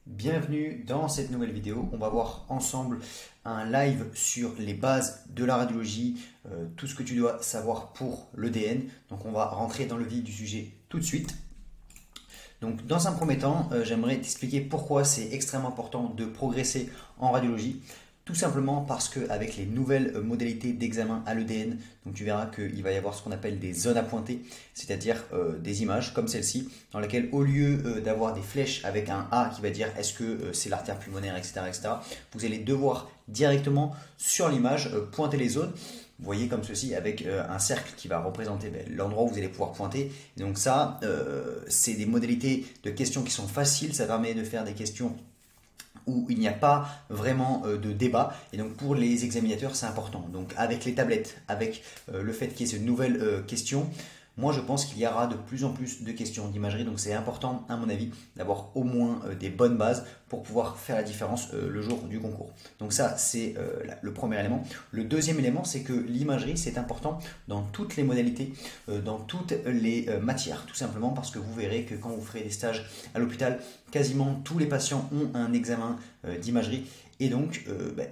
Bienvenue dans cette nouvelle vidéo. On va voir ensemble un live sur les bases de la radiologie, tout ce que tu dois savoir pour l'EDN. Donc on va rentrer dans le vif du sujet tout de suite. Donc dans un premier temps, j'aimerais t'expliquer pourquoi c'est extrêmement important de progresser en radiologie. Tout simplement parce qu'avec les nouvelles modalités d'examen à l'EDN, donc tu verras qu'il va y avoir ce qu'on appelle des zones à pointer, c'est-à-dire des images comme celle-ci, dans lesquelles au lieu d'avoir des flèches avec un A qui va dire est-ce que c'est l'artère pulmonaire, etc., vous allez devoir directement sur l'image pointer les zones. Vous voyez comme ceci avec un cercle qui va représenter l'endroit où vous allez pouvoir pointer. Et donc ça, c'est des modalités de questions qui sont faciles, ça permet de faire des questions où il n'y a pas vraiment de débat, et donc pour les examinateurs c'est important. Donc avec les tablettes, avec le fait qu'il y ait ces nouvelles questions, moi je pense qu'il y aura de plus en plus de questions d'imagerie, donc c'est important à mon avis d'avoir au moins des bonnes bases pour pouvoir faire la différence le jour du concours. Donc ça c'est le premier élément. Le deuxième élément, c'est que l'imagerie c'est important dans toutes les modalités, dans toutes les matières, tout simplement parce que vous verrez que quand vous ferez des stages à l'hôpital, quasiment tous les patients ont un examen d'imagerie. Et donc,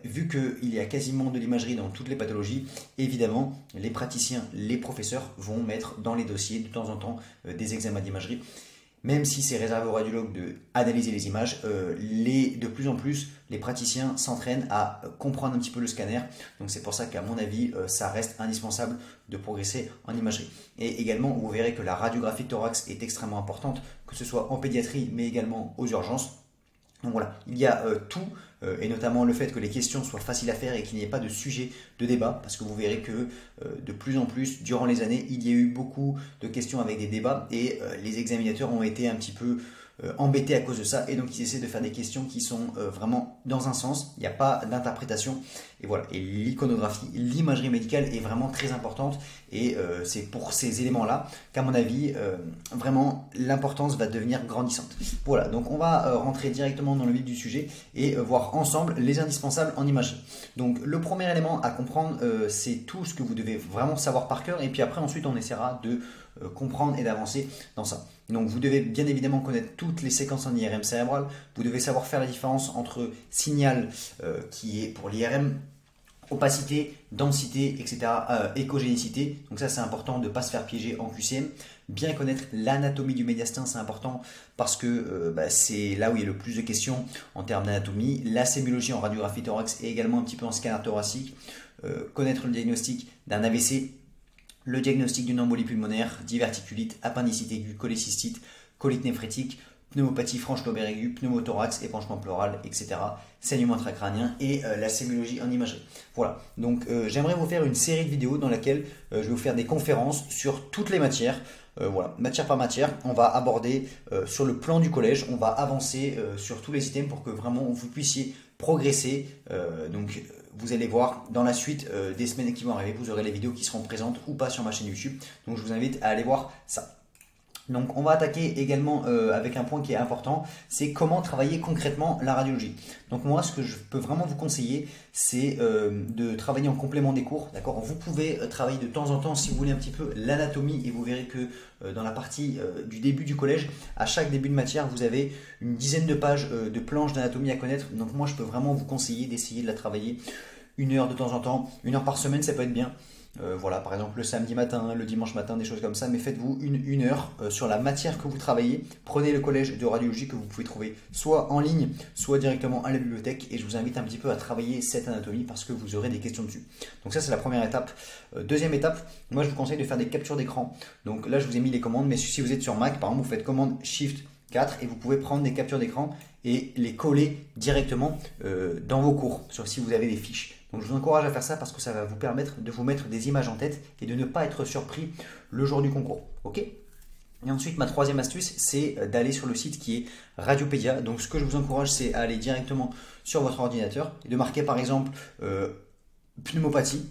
vu qu'il y a quasiment de l'imagerie dans toutes les pathologies, évidemment, les praticiens, les professeurs vont mettre dans les dossiers de temps en temps des examens d'imagerie. Même si c'est réservé aux radiologues d'analyser les images, de plus en plus, les praticiens s'entraînent à comprendre un petit peu le scanner. Donc c'est pour ça qu'à mon avis, ça reste indispensable de progresser en imagerie. Et également, vous verrez que la radiographie de thorax est extrêmement importante, que ce soit en pédiatrie, mais également aux urgences. Donc voilà, il y a tout, et notamment le fait que les questions soient faciles à faire et qu'il n'y ait pas de sujet de débat, parce que vous verrez que de plus en plus, durant les années, il y a eu beaucoup de questions avec des débats, et les examinateurs ont été un petit peu embêtés à cause de ça, et donc ils essaient de faire des questions qui sont vraiment dans un sens, il n'y a pas d'interprétation, et voilà. Et l'iconographie, l'imagerie médicale est vraiment très importante, et c'est pour ces éléments-là qu'à mon avis, vraiment l'importance va devenir grandissante. Voilà, donc on va rentrer directement dans le vif du sujet et voir ensemble les indispensables en imagerie. Donc le premier élément à comprendre, c'est tout ce que vous devez vraiment savoir par cœur, et puis après ensuite on essaiera de comprendre et d'avancer dans ça. Donc vous devez bien évidemment connaître toutes les séquences en IRM cérébrale, vous devez savoir faire la différence entre signal qui est pour l'IRM, opacité, densité, etc., échogénicité. Donc ça c'est important de ne pas se faire piéger en QCM. Bien connaître l'anatomie du médiastin, c'est important parce que c'est là où il y a le plus de questions en termes d'anatomie. La sémiologie en radiographie thorax et également un petit peu en scanner thoracique. Connaître le diagnostic d'un AVC, le diagnostic d'une embolie pulmonaire, diverticulite, appendicite aiguë, cholécystite, colite néphrétique, pneumopathie franche lobaire aiguë, pneumothorax, épanchement pleural, etc. Saignement intracrânien et la sémiologie en imagerie. Voilà, donc j'aimerais vous faire une série de vidéos dans laquelle je vais vous faire des conférences sur toutes les matières. Voilà, matière par matière, on va aborder sur le plan du collège, on va avancer sur tous les items pour que vraiment vous puissiez progresser. Donc vous allez voir dans la suite des semaines qui vont arriver, vous aurez les vidéos qui seront présentes ou pas sur ma chaîne YouTube. Donc je vous invite à aller voir ça. Donc on va attaquer également avec un point qui est important, c'est comment travailler concrètement la radiologie. Donc moi ce que je peux vraiment vous conseiller, c'est de travailler en complément des cours. D'accord, vous pouvez travailler de temps en temps si vous voulez un petit peu l'anatomie, et vous verrez que dans la partie du début du collège, à chaque début de matière, vous avez une dizaine de pages de planches d'anatomie à connaître. Donc moi je peux vraiment vous conseiller d'essayer de la travailler 1 heure de temps en temps, 1 heure par semaine, ça peut être bien. Voilà, par exemple le samedi matin, le dimanche matin, des choses comme ça, mais faites-vous une heure sur la matière que vous travaillez. Prenez le collège de radiologie que vous pouvez trouver soit en ligne, soit directement à la bibliothèque, et je vous invite un petit peu à travailler cette anatomie parce que vous aurez des questions dessus. Donc ça c'est la première étape. Deuxième étape, moi je vous conseille de faire des captures d'écran. Donc là je vous ai mis les commandes, mais si vous êtes sur Mac, par exemple, vous faites commande Shift 4 et vous pouvez prendre des captures d'écran et les coller directement dans vos cours, sur si vous avez des fiches. Donc je vous encourage à faire ça parce que ça va vous permettre de vous mettre des images en tête et de ne pas être surpris le jour du concours. Ok ? Et ensuite, ma troisième astuce, c'est d'aller sur le site qui est Radiopédia. Donc ce que je vous encourage, c'est à aller directement sur votre ordinateur et de marquer par exemple pneumopathie,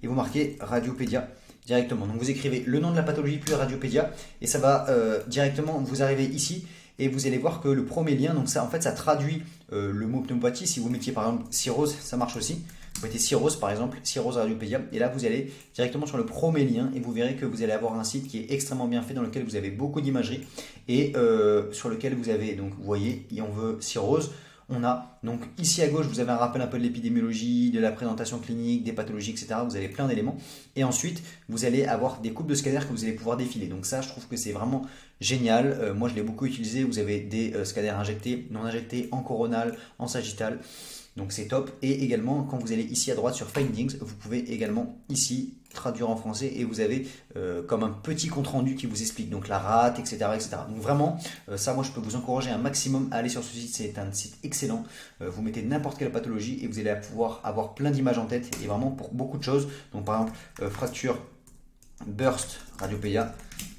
et vous marquez Radiopédia directement. Donc vous écrivez le nom de la pathologie plus Radiopédia et ça va directement vous arriver ici. Et vous allez voir que le premier lien, donc ça en fait ça traduit le mot pneumopathie. Si vous mettiez par exemple cirrhose, ça marche aussi. Vous mettez Cyrose par exemple, Cyrose Radiopédia, et là vous allez directement sur le premier lien et vous verrez que vous allez avoir un site qui est extrêmement bien fait, dans lequel vous avez beaucoup d'imagerie et sur lequel vous avez, donc vous voyez, et on veut Cyrose. On a donc ici à gauche, vous avez un rappel un peu de l'épidémiologie, de la présentation clinique, des pathologies, etc. Vous avez plein d'éléments. Et ensuite, vous allez avoir des coupes de scanner que vous allez pouvoir défiler. Donc ça, je trouve que c'est vraiment génial. Moi, je l'ai beaucoup utilisé. Vous avez des scanners injectés, non injectés, en coronal, en sagittal. Donc c'est top. Et également, quand vous allez ici à droite sur Findings, vous pouvez également ici traduire en français et vous avez comme un petit compte rendu qui vous explique donc la rate, etc. etc. Donc vraiment, ça moi je peux vous encourager un maximum à aller sur ce site, c'est un site excellent. Vous mettez n'importe quelle pathologie et vous allez pouvoir avoir plein d'images en tête et vraiment pour beaucoup de choses. Donc par exemple, fracture, burst, Radiopédia.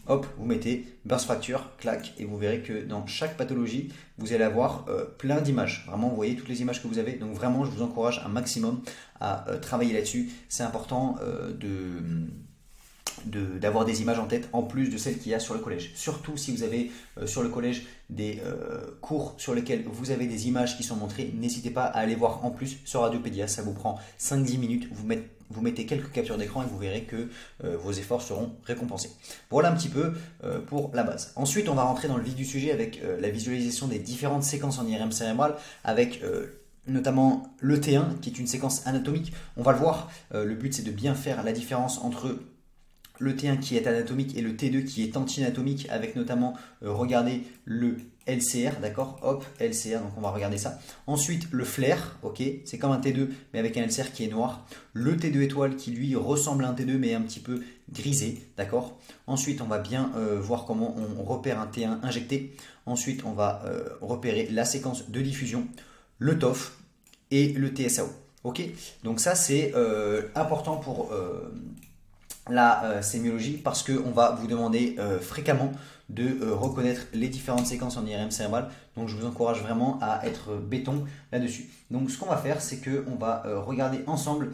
Hop, vous mettez burst fracture, clac, et vous verrez que dans chaque pathologie, vous allez avoir plein d'images. Vraiment, vous voyez toutes les images que vous avez. Donc vraiment, je vous encourage un maximum à travailler là-dessus. C'est important d'avoir des images en tête en plus de celles qu'il y a sur le collège. Surtout si vous avez sur le collège des cours sur lesquels vous avez des images qui sont montrées, n'hésitez pas à aller voir en plus sur Radiopédia. Ça vous prend 5-10 minutes. Vous mettez quelques captures d'écran et vous verrez que vos efforts seront récompensés. Voilà un petit peu pour la base. Ensuite, on va rentrer dans le vif du sujet avec la visualisation des différentes séquences en IRM cérébral avec notamment le T1 qui est une séquence anatomique. On va le voir, le but c'est de bien faire la différence entre le T1 qui est anatomique et le T2 qui est anti-anatomique avec notamment, regardez le LCR, d'accord, hop, LCR, donc on va regarder ça. Ensuite, le flair, ok, c'est comme un T2 mais avec un LCR qui est noir. Le T2 étoile qui lui ressemble à un T2 mais un petit peu grisé, d'accord. Ensuite, on va bien voir comment on repère un T1 injecté. Ensuite, on va repérer la séquence de diffusion, le TOF et le TSAO, ok. Donc ça, c'est important pour la sémiologie parce qu'on va vous demander fréquemment de reconnaître les différentes séquences en IRM cérébral. Donc je vous encourage vraiment à être béton là-dessus. Donc ce qu'on va faire, c'est qu'on va regarder ensemble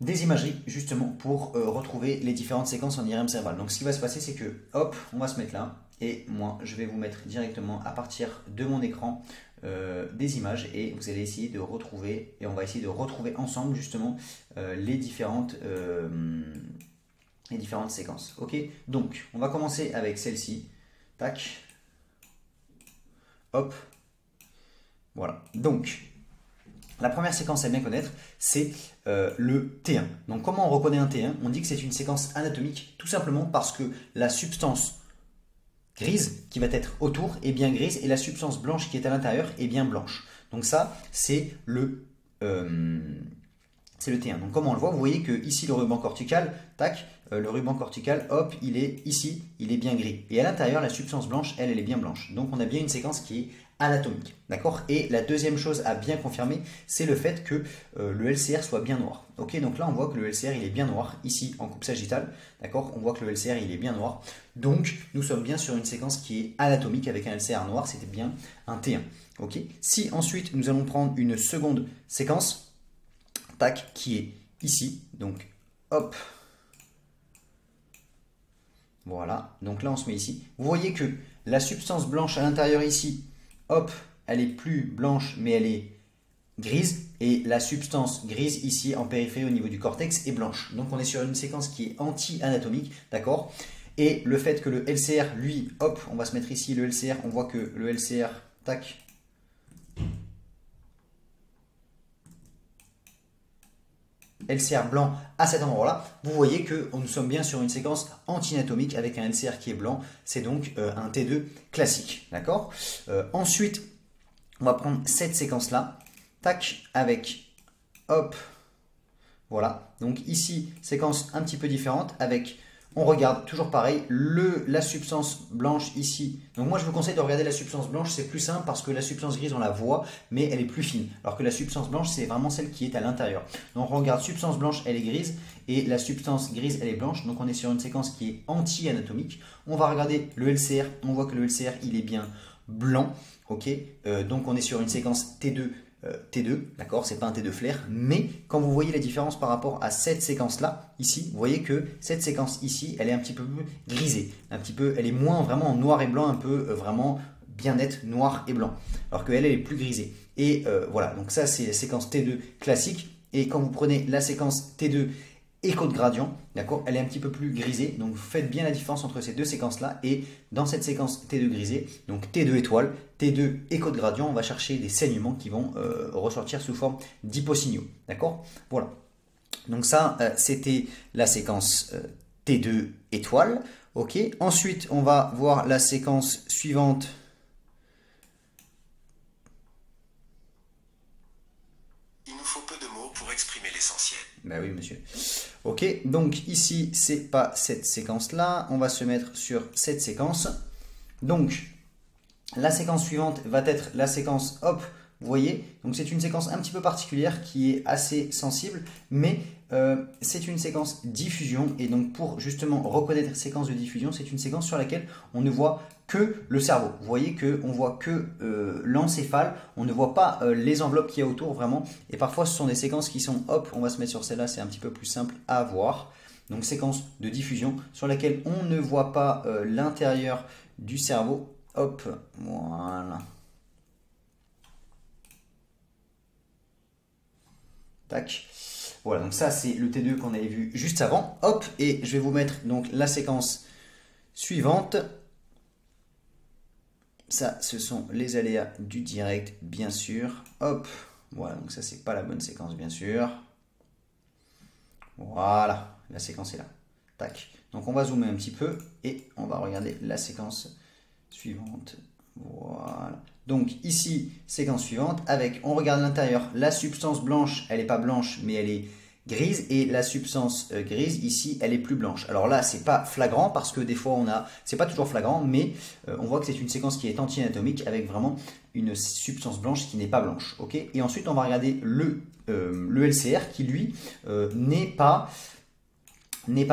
des imageries justement pour retrouver les différentes séquences en IRM cérébral. Donc ce qui va se passer, c'est que hop, on va se mettre là et moi je vais vous mettre directement à partir de mon écran des images et vous allez essayer de retrouver et on va essayer de retrouver ensemble justement les différentes séquences. Ok, donc on va commencer avec celle-ci. Tac. Hop. Voilà. Donc la première séquence à bien connaître, c'est le T1. Donc comment on reconnaît un T1? On dit que c'est une séquence anatomique tout simplement parce que la substance grise qui va être autour est bien grise et la substance blanche qui est à l'intérieur est bien blanche. Donc ça, c'est le T1. Donc comme on le voit, vous voyez que ici le ruban cortical, tac, le ruban cortical, hop, il est ici, il est bien gris. Et à l'intérieur, la substance blanche, elle est bien blanche. Donc on a bien une séquence qui est anatomique. D'accord. Et la deuxième chose à bien confirmer, c'est le fait que le LCR soit bien noir. Ok, donc là on voit que le LCR il est bien noir, ici en coupe sagittale. D'accord, on voit que le LCR il est bien noir. Donc nous sommes bien sur une séquence qui est anatomique avec un LCR noir, c'était bien un T1. Ok. Si ensuite nous allons prendre une seconde séquence, tac, qui est ici, donc hop, voilà, donc là on se met ici. Vous voyez que la substance blanche à l'intérieur ici, hop, elle est plus blanche mais elle est grise et la substance grise ici en périphérie au niveau du cortex est blanche. Donc on est sur une séquence qui est anti-anatomique, d'accord. Et le fait que le LCR, lui, hop, on va se mettre ici le LCR, on voit que le LCR, tac, LCR blanc à cet endroit-là, vous voyez que nous sommes bien sur une séquence anti-anatomique avec un LCR qui est blanc, c'est donc un T2 classique, d'accord. Ensuite, on va prendre cette séquence-là, tac, avec, hop, voilà, donc ici, séquence un petit peu différente avec, on regarde toujours pareil, la substance blanche ici. Donc moi je vous conseille de regarder la substance blanche, c'est plus simple parce que la substance grise on la voit, mais elle est plus fine. Alors que la substance blanche c'est vraiment celle qui est à l'intérieur. Donc on regarde substance blanche, elle est grise, et la substance grise elle est blanche. Donc on est sur une séquence qui est anti-anatomique. On va regarder le LCR, on voit que le LCR il est bien blanc. Ok, donc on est sur une séquence T2, d'accord, c'est pas un T2 flair, mais quand vous voyez la différence par rapport à cette séquence-là, ici, vous voyez que cette séquence ici, elle est un petit peu plus grisée, un petit peu, elle est moins vraiment en noir et blanc, un peu vraiment bien nette, noir et blanc, alors qu'elle, elle est plus grisée. Et voilà, donc ça c'est la séquence T2 classique, Et quand vous prenez la séquence T2 écho de gradient, d'accord, elle est un petit peu plus grisée. Donc vous faites bien la différence entre ces deux séquences-là. Et dans cette séquence T2 grisée, donc T2 étoile, T2 écho de gradient, on va chercher des saignements qui vont ressortir sous forme d'hyposignaux. D'accord? Voilà. Donc ça, c'était la séquence T2 étoile. Ok. Ensuite, on va voir la séquence suivante. Il nous faut peu de mots pour exprimer l'essentiel. Ben oui, monsieur. Ok, donc ici, c'est pas cette séquence-là. On va se mettre sur cette séquence. Donc, la séquence suivante va être la séquence hop. Vous voyez, donc c'est une séquence un petit peu particulière qui est assez sensible, mais c'est une séquence diffusion. Et donc pour justement reconnaître séquence de diffusion, c'est une séquence sur laquelle on ne voit que le cerveau. Vous voyez qu'on voit que l'encéphale, on ne voit pas les enveloppes qu'il y a autour vraiment. Et parfois ce sont des séquences qui sont, hop, on va se mettre sur celle-là, c'est un petit peu plus simple à voir. Donc séquence de diffusion sur laquelle on ne voit pas l'intérieur du cerveau. Hop, voilà. Tac. Voilà, donc ça c'est le T2 qu'on avait vu juste avant. Hop, et je vais vous mettre donc la séquence suivante. Ça, ce sont les aléas du direct, bien sûr. Hop, voilà, donc ça c'est pas la bonne séquence, bien sûr. Voilà, la séquence est là. Tac. Donc on va zoomer un petit peu et on va regarder la séquence suivante. Voilà. Donc ici, séquence suivante, avec, on regarde l'intérieur, la substance blanche, elle n'est pas blanche, mais elle est grise, et la substance grise, ici, elle est plus blanche. Alors là, c'est pas flagrant, parce que des fois, c'est pas toujours flagrant, mais on voit que c'est une séquence qui est anti-anatomique, avec vraiment une substance blanche qui n'est pas blanche. Okay, et ensuite, on va regarder le LCR, qui lui, n'est pas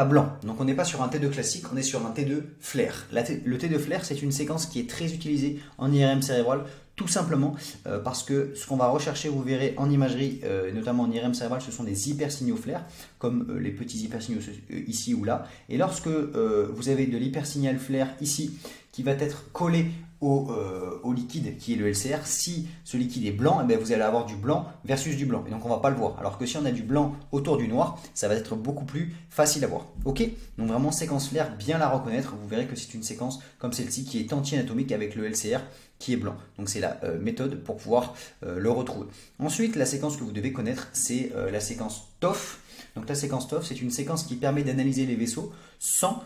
blanc. Donc on n'est pas sur un T2 classique, on est sur un T2 flair. Le T2 flair, c'est une séquence qui est très utilisée en IRM cérébral, tout simplement parce que ce qu'on va rechercher, vous verrez en imagerie, notamment en IRM cérébral, ce sont des hypersignaux flair, comme les petits hypersignaux ici ou là. Et lorsque vous avez de l'hypersignal flair ici, qui va être collé au liquide qui est le LCR, si ce liquide est blanc, eh bien vous allez avoir du blanc versus du blanc. Et donc on ne va pas le voir. Alors que si on a du blanc autour du noir, ça va être beaucoup plus facile à voir. Ok? Donc vraiment séquence flair, bien la reconnaître. Vous verrez que c'est une séquence comme celle-ci qui est anti-anatomique avec le LCR qui est blanc. Donc c'est la méthode pour pouvoir le retrouver. Ensuite, la séquence que vous devez connaître, c'est la séquence TOF. Donc la séquence TOF, c'est une séquence qui permet d'analyser les vaisseaux sans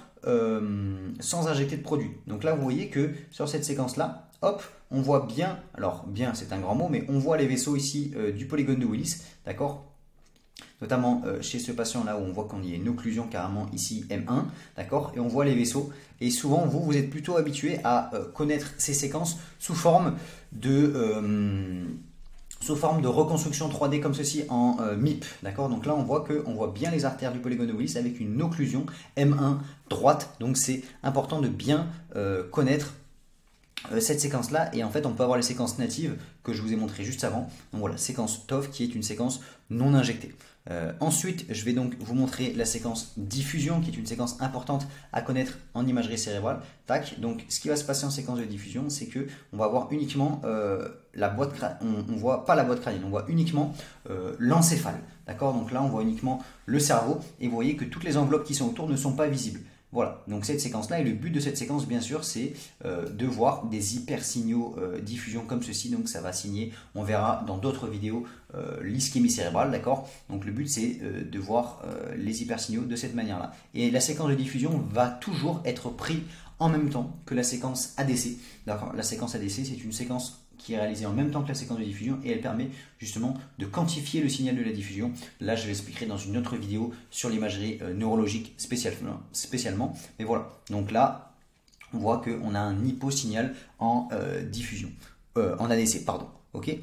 injecter de produit. Donc là, vous voyez que sur cette séquence-là, hop, on voit bien, alors bien c'est un grand mot, mais on voit les vaisseaux ici du polygone de Willis, d'accord? Notamment chez ce patient-là où on voit qu'on y a une occlusion carrément ici M1, d'accord? Et on voit les vaisseaux. Et souvent, vous êtes plutôt habitué à connaître ces séquences sous forme de reconstruction 3D comme ceci en MIP, d'accord? Donc là, on voit bien les artères du polygone de Willis avec une occlusion M1 droite. Donc c'est important de bien connaître cette séquence-là. Et en fait, on peut avoir les séquences natives que je vous ai montrées juste avant. Donc voilà, séquence TOF qui est une séquence non injectée. Ensuite, je vais donc vous montrer la séquence diffusion qui est une séquence importante à connaître en imagerie cérébrale. Tac. Donc, ce qui va se passer en séquence de diffusion, c'est que on va voir uniquement la boîte crânienne. On voit pas la boîte crânienne, on voit uniquement l'encéphale. D'accord? Donc là, on voit uniquement le cerveau et vous voyez que toutes les enveloppes qui sont autour ne sont pas visibles. Voilà, donc cette séquence-là, et le but de cette séquence, bien sûr, c'est de voir des hypersignaux diffusion comme ceci. Donc ça va signer, on verra dans d'autres vidéos, l'ischémie cérébrale, d'accord? Donc le but, c'est de voir les hypersignaux de cette manière-là. Et la séquence de diffusion va toujours être prise en même temps que la séquence ADC. D'accord? La séquence ADC, c'est une séquence qui est réalisée en même temps que la séquence de diffusion et elle permet justement de quantifier le signal de la diffusion. Là, je l'expliquerai dans une autre vidéo sur l'imagerie neurologique spécialement. Mais voilà, donc là, on voit qu'on a un hyposignal en diffusion, en ADC, pardon. Ok,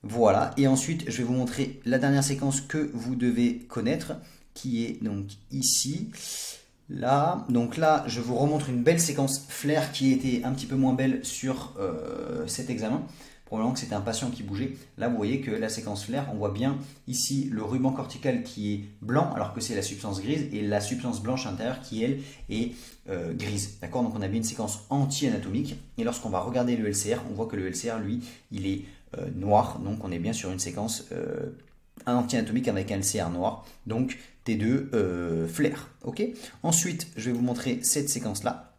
voilà, et ensuite, je vais vous montrer la dernière séquence que vous devez connaître, qui est donc ici. Là, donc là, je vous remontre une belle séquence flair qui était un petit peu moins belle sur cet examen. Probablement que c'était un patient qui bougeait. Là, vous voyez que la séquence flair, on voit bien ici le ruban cortical qui est blanc alors que c'est la substance grise et la substance blanche intérieure qui, elle, est grise. D'accord? Donc on a bien une séquence anti-anatomique. Et lorsqu'on va regarder le LCR, on voit que le LCR, lui, il est noir. Donc on est bien sur une séquence un anti-anatomique avec un LCR noir, donc T2 flair. Ok. Ensuite, je vais vous montrer cette séquence-là.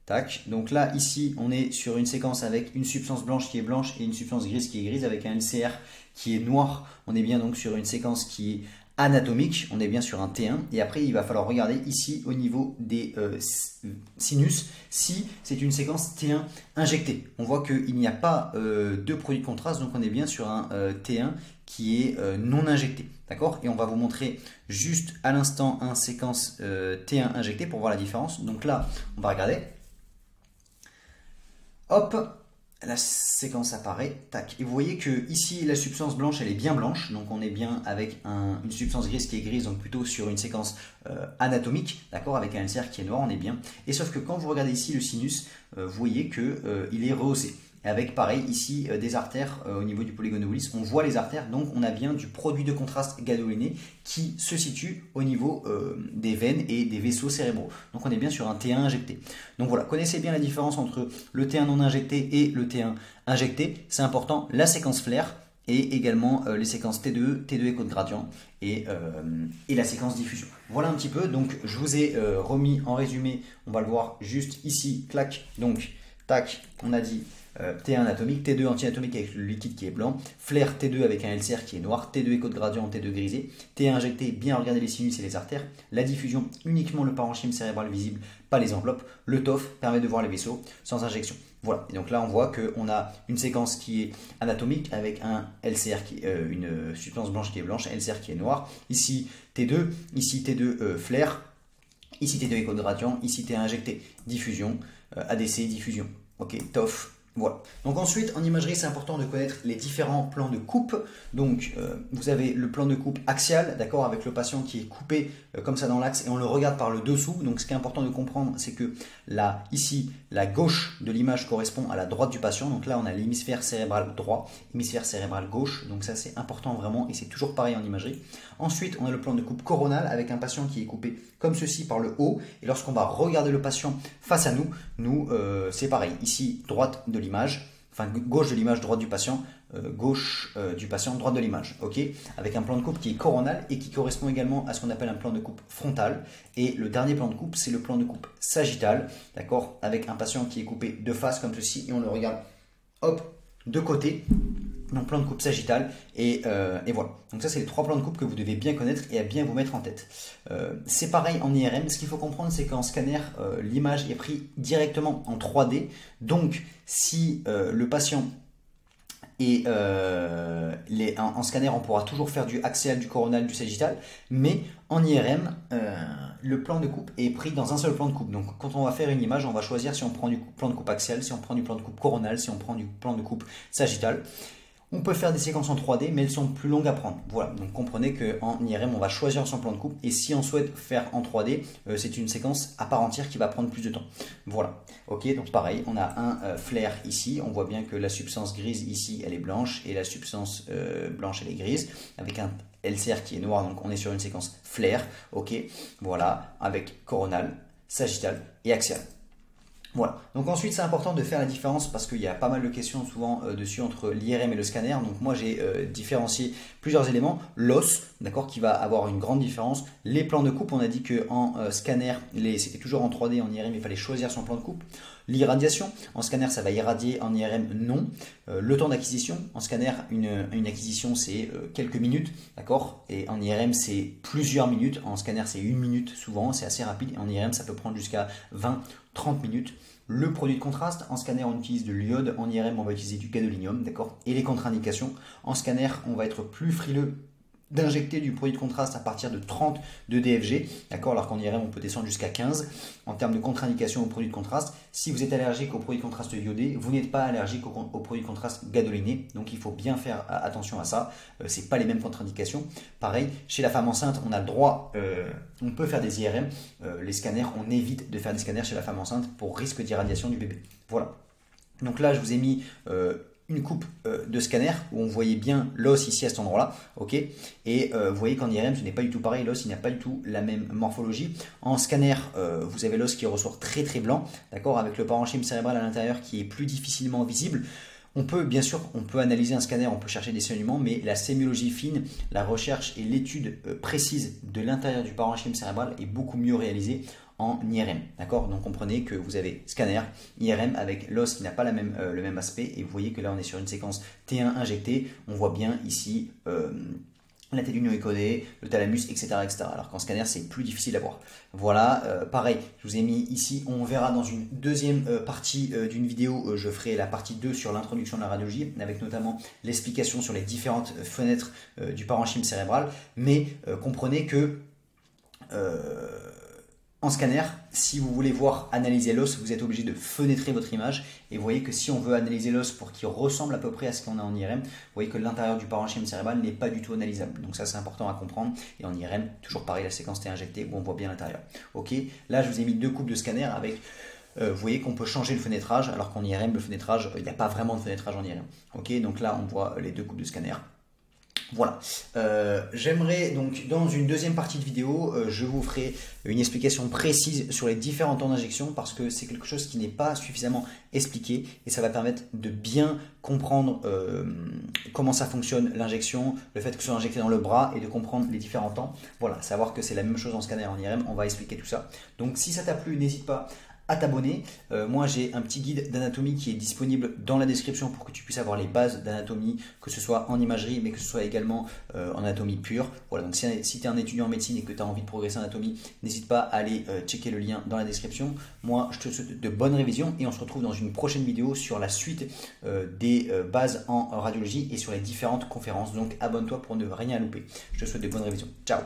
Tac. Donc là, ici, on est sur une séquence avec une substance blanche qui est blanche et une substance grise qui est grise avec un LCR qui est noir. On est bien donc sur une séquence qui est anatomique. On est bien sur un T1. Et après, il va falloir regarder ici au niveau des sinus si c'est une séquence T1 injectée. On voit qu'il n'y a pas de produit de contraste. Donc on est bien sur un T1 qui est non injecté. D'accord? Et on va vous montrer juste à l'instant un séquence T1 injecté pour voir la différence. Donc là, on va regarder. Hop, la séquence apparaît, tac. Et vous voyez que ici la substance blanche elle est bien blanche, donc on est bien avec une substance grise qui est grise, donc plutôt sur une séquence anatomique, d'accord, avec un LCR qui est noir, on est bien. Et sauf que quand vous regardez ici le sinus, vous voyez que il est rehaussé. Avec pareil ici des artères au niveau du polygone oblique, on voit les artères, donc on a bien du produit de contraste gadoliné qui se situe au niveau des veines et des vaisseaux cérébraux. Donc on est bien sur un T1 injecté. Donc voilà, connaissez bien la différence entre le T1 non injecté et le T1 injecté, c'est important, la séquence flair et également les séquences T2, T2 écho de gradient et la séquence diffusion. Voilà un petit peu, donc je vous ai remis en résumé, on va le voir juste ici, clac, donc tac, on a dit T1 anatomique, T2 anti-anatomique avec le liquide qui est blanc, flair T2 avec un LCR qui est noir, T2 écho de gradient, T2 grisé, T1 injecté, bien regarder les sinus et les artères, la diffusion uniquement le parenchyme cérébral visible, pas les enveloppes, le TOF permet de voir les vaisseaux sans injection. Voilà, et donc là on voit qu'on a une séquence qui est anatomique avec un LCR qui une substance blanche qui est blanche, un LCR qui est noir, ici T2, ici T2 flair, ici T2 écho de gradient, ici T1 injecté, diffusion, ADC, diffusion, ok, TOF. Voilà. Donc ensuite, en imagerie, c'est important de connaître les différents plans de coupe. Donc, vous avez le plan de coupe axial, d'accord, avec le patient qui est coupé comme ça dans l'axe et on le regarde par le dessous. Donc, ce qui est important de comprendre, c'est que là, ici, la gauche de l'image correspond à la droite du patient. Donc là, on a l'hémisphère cérébral droit, hémisphère cérébral gauche. Donc ça, c'est important vraiment et c'est toujours pareil en imagerie. Ensuite, on a le plan de coupe coronal avec un patient qui est coupé comme ceci par le haut. Et lorsqu'on va regarder le patient face à nous, c'est pareil. Ici, droite de l'image, enfin gauche de l'image, droite du patient, gauche du patient, droite de l'image, ok, avec un plan de coupe qui est coronal et qui correspond également à ce qu'on appelle un plan de coupe frontal. Et le dernier plan de coupe, c'est le plan de coupe sagittal, d'accord, avec un patient qui est coupé de face comme ceci et on le regarde, hop, de côté. Donc plan de coupe sagittal et voilà. Donc ça c'est les trois plans de coupe que vous devez bien connaître et à bien vous mettre en tête. C'est pareil en IRM. Ce qu'il faut comprendre c'est qu'en scanner l'image est prise directement en 3D. Donc si le patient est en scanner on pourra toujours faire du axial, du coronal, du sagittal. Mais en IRM le plan de coupe est pris dans un seul plan de coupe. Donc quand on va faire une image on va choisir si on prend du plan de coupe axial, si on prend du plan de coupe coronal, si on prend du plan de coupe sagittal. On peut faire des séquences en 3D, mais elles sont plus longues à prendre. Voilà, donc comprenez qu'en IRM, on va choisir son plan de coupe. Et si on souhaite faire en 3D, c'est une séquence à part entière qui va prendre plus de temps. Voilà, ok, donc pareil, on a un flair ici. On voit bien que la substance grise ici, elle est blanche. Et la substance blanche, elle est grise. Avec un LCR qui est noir, donc on est sur une séquence flair. Ok, voilà, avec coronal, sagittal et axial. Voilà, donc ensuite c'est important de faire la différence parce qu'il y a pas mal de questions souvent dessus entre l'IRM et le scanner. Donc moi j'ai différencié plusieurs éléments. L'os, d'accord, qui va avoir une grande différence. Les plans de coupe, on a dit qu'en scanner, c'était toujours en 3D, en IRM il fallait choisir son plan de coupe. L'irradiation, en scanner ça va irradier, en IRM non. Le temps d'acquisition, en scanner une acquisition c'est quelques minutes, d'accord, et en IRM c'est plusieurs minutes. En scanner c'est 1 minute souvent, c'est assez rapide. En IRM ça peut prendre jusqu'à 20-30 minutes. Le produit de contraste, en scanner on utilise de l'iode, en IRM on va utiliser du gadolinium, d'accord. Et les contre-indications, en scanner on va être plus frileux d'injecter du produit de contraste à partir de 30 de DFG, d'accord, alors qu'en IRM on peut descendre jusqu'à 15. En termes de contre-indication au produit de contraste, si vous êtes allergique au produit de contraste iodé, vous n'êtes pas allergique au produit de contraste gadoliné, donc il faut bien faire attention à ça, c'est pas les mêmes contre-indications. Pareil, chez la femme enceinte, on a le droit, on peut faire des IRM, les scanners, on évite de faire des scanners chez la femme enceinte pour risque d'irradiation du bébé. Voilà. Donc là, je vous ai mis une coupe de scanner où on voyait bien l'os ici à cet endroit-là, ok. Et vous voyez qu'en IRM, ce n'est pas du tout pareil, l'os il n'a pas du tout la même morphologie. En scanner, vous avez l'os qui ressort très très blanc, d'accord, avec le parenchyme cérébral à l'intérieur qui est plus difficilement visible. On peut, bien sûr, on peut analyser un scanner, on peut chercher des saignements, mais la sémiologie fine, la recherche et l'étude précise de l'intérieur du parenchyme cérébral est beaucoup mieux réalisée en IRM. D'accord? Donc comprenez que vous avez scanner, IRM avec l'os qui n'a pas le même aspect, et vous voyez que là on est sur une séquence T1 injectée. On voit bien ici la tête d'union est codée, le thalamus, etc., etc. Alors qu'en scanner, c'est plus difficile à voir. Voilà, pareil, je vous ai mis ici, on verra dans une deuxième partie d'une vidéo, je ferai la partie 2 sur l'introduction de la radiologie, avec notamment l'explication sur les différentes fenêtres du parenchyme cérébral. Mais comprenez que en scanner, si vous voulez voir analyser l'os, vous êtes obligé de fenêtrer votre image. Et vous voyez que si on veut analyser l'os pour qu'il ressemble à peu près à ce qu'on a en IRM, vous voyez que l'intérieur du parenchyme cérébral n'est pas du tout analysable. Donc ça, c'est important à comprendre. Et en IRM, toujours pareil, la séquence T injectée où on voit bien l'intérieur. Ok, là, je vous ai mis 2 coupes de scanner avec... vous voyez qu'on peut changer le fenêtrage, alors qu'en IRM, le fenêtrage, il n'y a pas vraiment de fenêtrage en IRM. Ok, donc là, on voit les 2 coupes de scanner. Voilà, j'aimerais donc dans une deuxième partie de vidéo, je vous ferai une explication précise sur les différents temps d'injection parce que c'est quelque chose qui n'est pas suffisamment expliqué et ça va permettre de bien comprendre comment ça fonctionne l'injection, le fait que ce soit injecté dans le bras et de comprendre les différents temps. Voilà, savoir que c'est la même chose en scanner et en IRM, on va expliquer tout ça. Donc si ça t'a plu, n'hésite pas à t'abonner. Moi j'ai un petit guide d'anatomie qui est disponible dans la description pour que tu puisses avoir les bases d'anatomie, que ce soit en imagerie mais que ce soit également en anatomie pure. Voilà, donc si tu es un étudiant en médecine et que tu as envie de progresser en anatomie, n'hésite pas à aller checker le lien dans la description. Moi je te souhaite de bonnes révisions et on se retrouve dans une prochaine vidéo sur la suite des bases en radiologie et sur les différentes conférences. Donc abonne-toi pour ne rien louper. Je te souhaite de bonnes révisions. Ciao.